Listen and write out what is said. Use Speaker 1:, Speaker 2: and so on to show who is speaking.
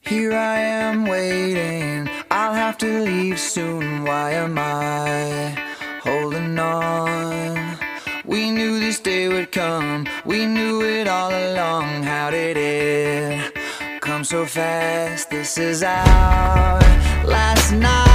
Speaker 1: Here I am waiting, I'll have to leave soon. Why am I holding on? We knew this day would come, we knew it all along. How did it come so fast? This is our last night.